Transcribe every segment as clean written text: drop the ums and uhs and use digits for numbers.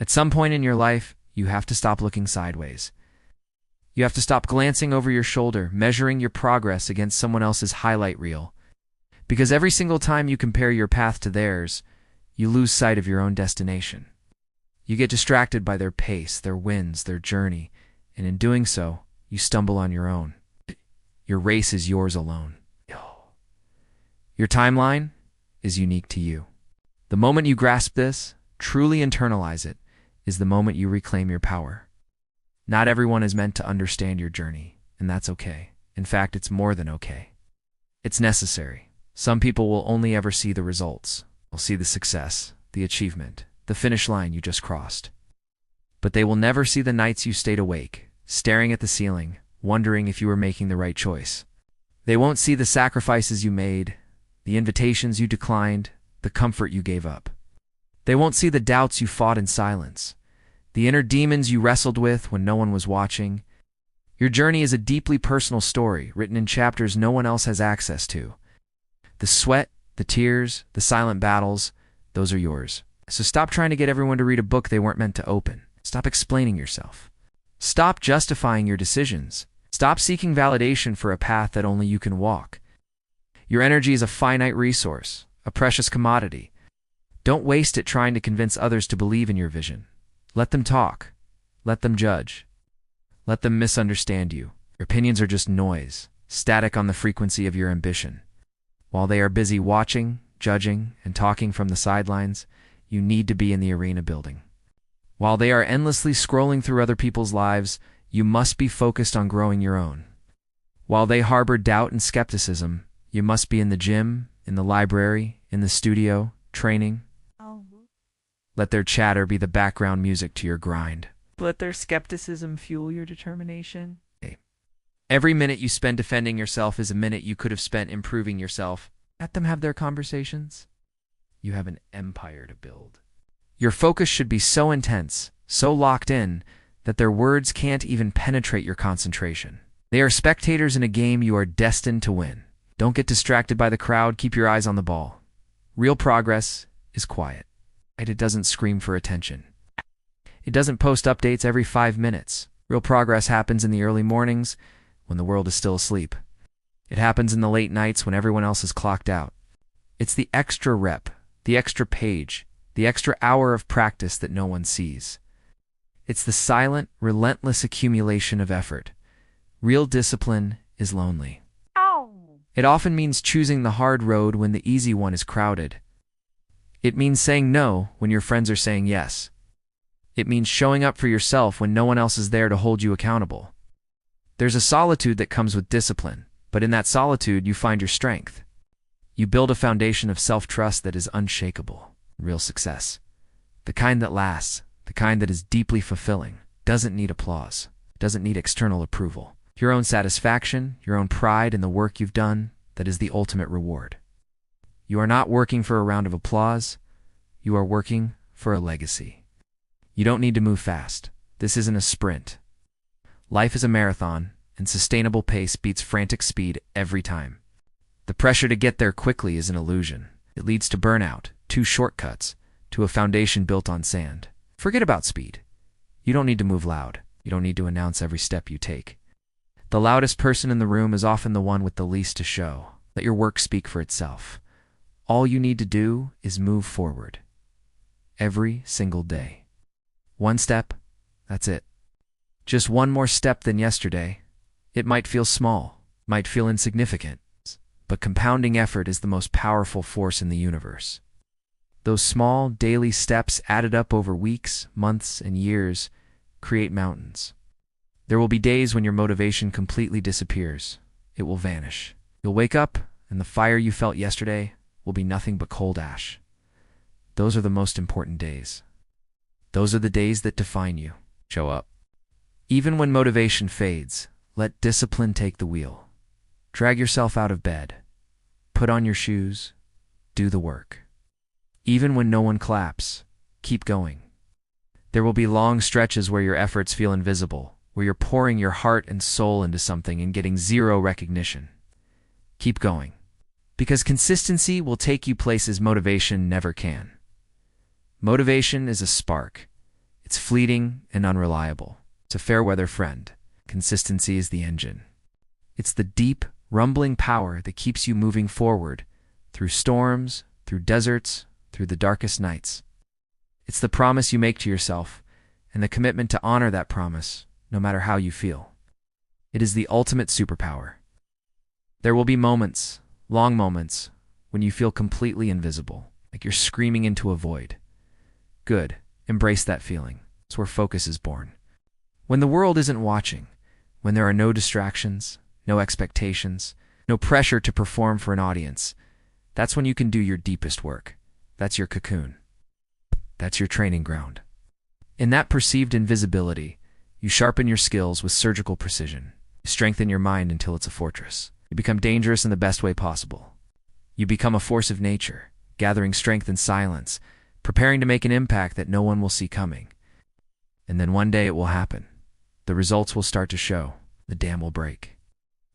At some point in your life, you have to stop looking sideways. You have to stop glancing over your shoulder, measuring your progress against someone else's highlight reel. Because every single time you compare your path to theirs, you lose sight of your own destination. You get distracted by their pace, their wins, their journey, and in doing so, you stumble on your own. Your race is yours alone. Your timeline is unique to you. The moment you grasp this, truly internalize it, is the moment you reclaim your power. Not everyone is meant to understand your journey, and that's okay. In fact, it's more than okay. It's necessary. Some people will only ever see the results. They'll see the success, the achievement, the finish line you just crossed. But they will never see the nights you stayed awake, staring at the ceiling, wondering if you were making the right choice. They won't see the sacrifices you made, the invitations you declined, the comfort you gave up. They won't see the doubts you fought in silence, the inner demons you wrestled with when no one was watching. Your journey is a deeply personal story written in chapters no one else has access to. The sweat, the tears, the silent battles, those are yours. So stop trying to get everyone to read a book they weren't meant to open. Stop explaining yourself. Stop justifying your decisions. Stop seeking validation for a path that only you can walk. Your energy is a finite resource, a precious commodity. Don't waste it trying to convince others to believe in your vision. Let them talk. Let them judge. Let them misunderstand you. Your opinions are just noise, static on the frequency of your ambition. While they are busy watching, judging, and talking from the sidelines, you need to be in the arena building. While they are endlessly scrolling through other people's lives, you must be focused on growing your own. While they harbor doubt and skepticism, you must be in the gym, in the library, in the studio, training. Let their chatter be the background music to your grind. Let their skepticism fuel your determination. Every minute you spend defending yourself is a minute you could have spent improving yourself. Let them have their conversations. You have an empire to build. Your focus should be so intense, so locked in, that their words can't even penetrate your concentration. They are spectators in a game you are destined to win. Don't get distracted by the crowd. Keep your eyes on the ball. Real progress is quiet. It doesn't scream for attention. It doesn't post updates every 5 minutes. Real progress happens in the early mornings when the world is still asleep. It happens in the late nights when everyone else is clocked out. It's the extra rep, the extra page, the extra hour of practice that no one sees. It's the silent, relentless accumulation of effort. Real discipline is lonely. It often means choosing the hard road when the easy one is crowded. It means saying no when your friends are saying yes. It means showing up for yourself when no one else is there to hold you accountable. There's a solitude that comes with discipline, but in that solitude you find your strength. You build a foundation of self-trust that is unshakable. Real success. The kind that lasts, the kind that is deeply fulfilling, doesn't need applause, doesn't need external approval. Your own satisfaction, your own pride in the work you've done, that is the ultimate reward. You are not working for a round of applause. You are working for a legacy. You don't need to move fast. This isn't a sprint. Life is a marathon, and sustainable pace beats frantic speed every time. The pressure to get there quickly is an illusion. It leads to burnout, to shortcuts, to a foundation built on sand. Forget about speed. You don't need to move loud. You don't need to announce every step you take. The loudest person in the room is often the one with the least to show. Let your work speak for itself. All you need to do is move forward. Every single day. One step, that's it. Just one more step than yesterday. It might feel small, might feel insignificant, but compounding effort is the most powerful force in the universe. Those small, daily steps added up over weeks, months, and years create mountains. There will be days when your motivation completely disappears. It will vanish. You'll wake up, and the fire you felt yesterday will be nothing but cold ash. Those are the most important days. Those are the days that define you. Show up. Even when motivation fades, let discipline take the wheel. Drag yourself out of bed. Put on your shoes. Do the work. Even when no one claps, keep going. There will be long stretches where your efforts feel invisible, where you're pouring your heart and soul into something and getting zero recognition. Keep going. Because consistency will take you places motivation never can. Motivation is a spark. It's fleeting and unreliable. It's a fair weather friend. Consistency is the engine. It's the deep, rumbling power that keeps you moving forward through storms, through deserts, through the darkest nights. It's the promise you make to yourself and the commitment to honor that promise, no matter how you feel. It is the ultimate superpower. There will be moments, long moments, when you feel completely invisible, like you're screaming into a void. Good. Embrace that feeling. It's where focus is born. When the world isn't watching, when there are no distractions, no expectations, no pressure to perform for an audience, that's when you can do your deepest work. That's your cocoon. That's your training ground. In that perceived invisibility, you sharpen your skills with surgical precision. You strengthen your mind until it's a fortress. You become dangerous in the best way possible. You become a force of nature, gathering strength in silence, preparing to make an impact that no one will see coming. And then one day it will happen. The results will start to show. The dam will break.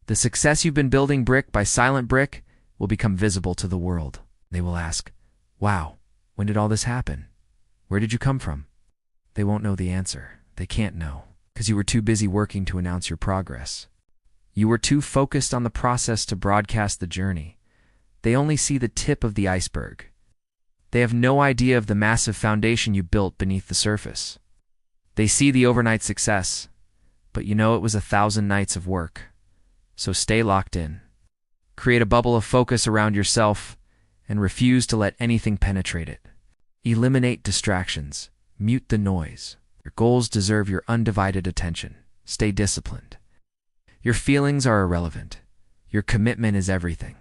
The success you've been building brick by silent brick will become visible to the world. They will ask, "Wow, when did all this happen? Where did you come from?" They won't know the answer. They can't know, because you were too busy working to announce your progress. You were too focused on the process to broadcast the journey. They only see the tip of the iceberg. They have no idea of the massive foundation you built beneath the surface. They see the overnight success, but you know it was 1,000 nights of work. So stay locked in. Create a bubble of focus around yourself and refuse to let anything penetrate it. Eliminate distractions. Mute the noise. Your goals deserve your undivided attention. Stay disciplined. Your feelings are irrelevant. Your commitment is everything.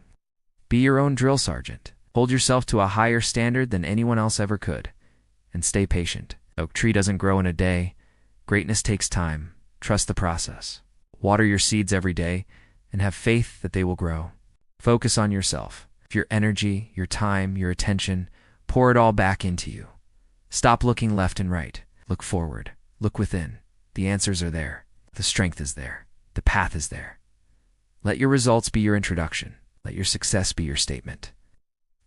Be your own drill sergeant. Hold yourself to a higher standard than anyone else ever could. And stay patient. Oak tree doesn't grow in a day. Greatness takes time. Trust the process. Water your seeds every day and have faith that they will grow. Focus on yourself. Your energy, your time, your attention, pour it all back into you. Stop looking left and right. Look forward. Look within. The answers are there. The strength is there. The path is there. Let your results be your introduction. Let your success be your statement.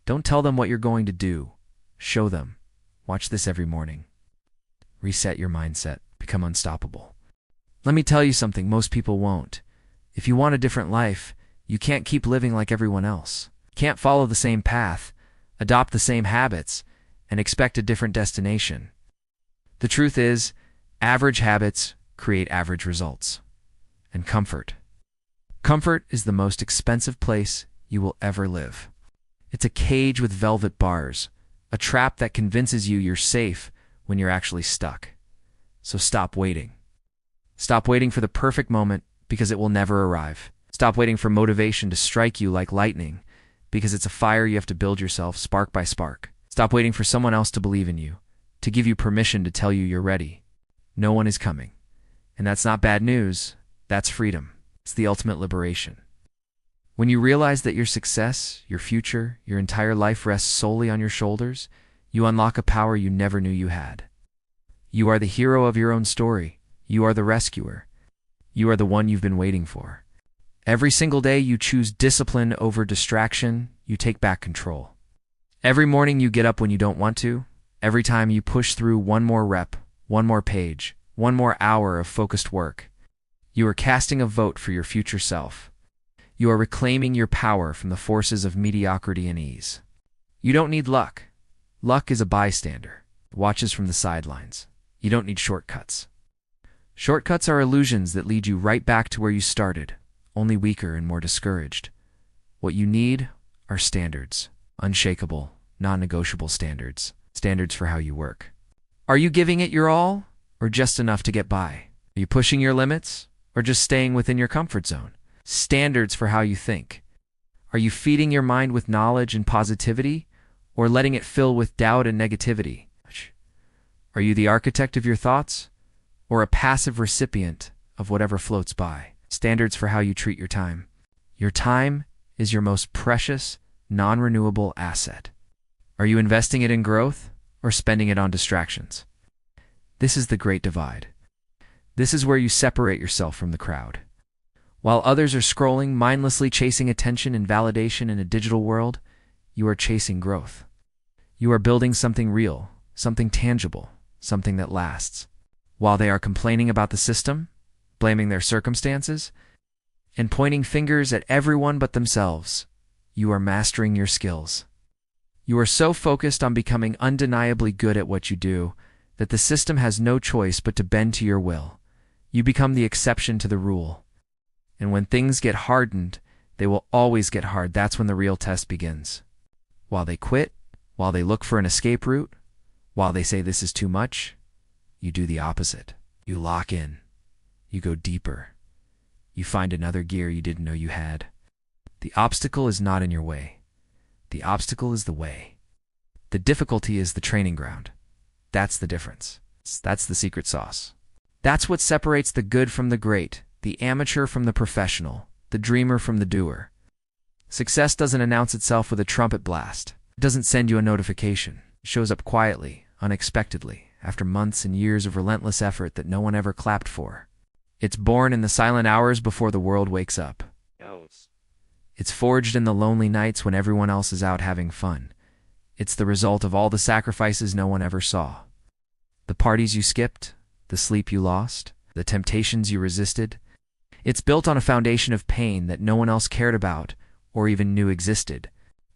Don't tell them what you're going to do. Show them. Watch this every morning. Reset your mindset. Become unstoppable. Let me tell you something most people won't. If you want a different life, you can't keep living like everyone else. You can't follow the same path, adopt the same habits, and expect a different destination. The truth is, average habits create average results. And comfort. Comfort is the most expensive place you will ever live. It's a cage with velvet bars, a trap that convinces you you're safe when you're actually stuck. So stop waiting. Stop waiting for the perfect moment because it will never arrive. Stop waiting for motivation to strike you like lightning because it's a fire you have to build yourself spark by spark. Stop waiting for someone else to believe in you, to give you permission to tell you you're ready. No one is coming. And that's not bad news. That's freedom. It's the ultimate liberation. When you realize that your success, your future, your entire life rests solely on your shoulders, you unlock a power you never knew you had. You are the hero of your own story. You are the rescuer. You are the one you've been waiting for. Every single day you choose discipline over distraction, you take back control. Every morning you get up when you don't want to. Every time you push through one more rep, one more page, one more hour of focused work. You are casting a vote for your future self. You are reclaiming your power from the forces of mediocrity and ease. You don't need luck. Luck is a bystander. It watches from the sidelines. You don't need shortcuts. Shortcuts are illusions that lead you right back to where you started, only weaker and more discouraged. What you need are standards. Unshakable, non-negotiable standards. Standards for how you work. Are you giving it your all, or just enough to get by? Are you pushing your limits, or just staying within your comfort zone? Standards for how you think. Are you feeding your mind with knowledge and positivity, or letting it fill with doubt and negativity? Are you the architect of your thoughts, or a passive recipient of whatever floats by? Standards for how you treat your time. Your time is your most precious, non-renewable asset. Are you investing it in growth, or spending it on distractions? This is the great divide. This is where you separate yourself from the crowd. While others are scrolling, mindlessly chasing attention and validation in a digital world, you are chasing growth. You are building something real, something tangible, something that lasts. While they are complaining about the system, blaming their circumstances, and pointing fingers at everyone but themselves, you are mastering your skills. You are so focused on becoming undeniably good at what you do that the system has no choice but to bend to your will. You become the exception to the rule. And when things get hardened, they will always get hard. That's when the real test begins. While they quit, while they look for an escape route, while they say this is too much, you do the opposite. You lock in. You go deeper. You find another gear you didn't know you had. The obstacle is not in your way. The obstacle is the way. The difficulty is the training ground. That's the difference. That's the secret sauce. That's what separates the good from the great, the amateur from the professional, the dreamer from the doer. Success doesn't announce itself with a trumpet blast. It doesn't send you a notification. It shows up quietly, unexpectedly, after months and years of relentless effort that no one ever clapped for. It's born in the silent hours before the world wakes up. It's forged in the lonely nights when everyone else is out having fun. It's the result of all the sacrifices no one ever saw. The parties you skipped, the sleep you lost, the temptations you resisted. It's built on a foundation of pain that no one else cared about or even knew existed.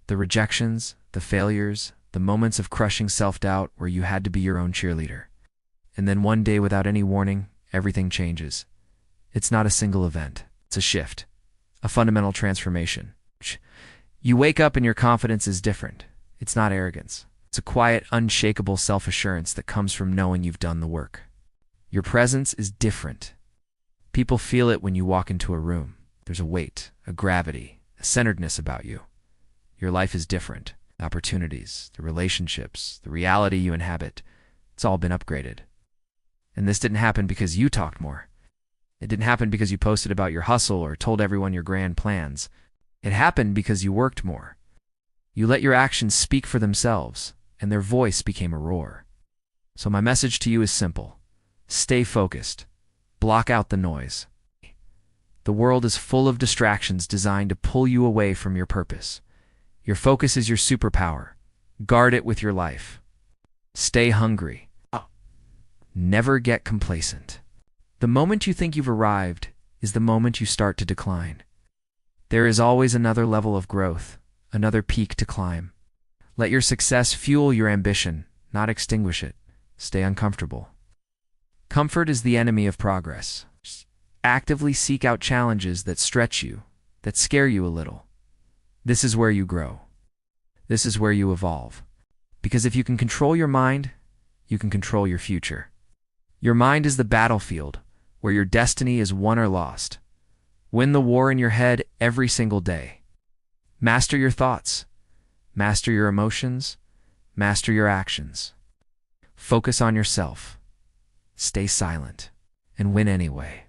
The rejections, the failures, the moments of crushing self-doubt where you had to be your own cheerleader. And then one day, without any warning, everything changes. It's not a single event. It's a shift. A fundamental transformation. You wake up and your confidence is different. It's not arrogance. It's a quiet, unshakable self-assurance that comes from knowing you've done the work. Your presence is different. People feel it when you walk into a room. There's a weight, a gravity, a centeredness about you. Your life is different. The opportunities, the relationships, the reality you inhabit, it's all been upgraded. And this didn't happen because you talked more. It didn't happen because you posted about your hustle or told everyone your grand plans. It happened because you worked more. You let your actions speak for themselves, and their voice became a roar. So my message to you is simple. Stay focused. Block out the noise. The world is full of distractions designed to pull you away from your purpose. Your focus is your superpower. Guard it with your life. Stay hungry. Never get complacent. The moment you think you've arrived is the moment you start to decline. There is always another level of growth, another peak to climb. Let your success fuel your ambition, not extinguish it. Stay uncomfortable. Comfort is the enemy of progress. Actively seek out challenges that stretch you, that scare you a little. This is where you grow. This is where you evolve. Because if you can control your mind, you can control your future. Your mind is the battlefield, where your destiny is won or lost. Win the war in your head every single day. Master your thoughts. Master your emotions. Master your actions. Focus on yourself. Stay silent, and win anyway.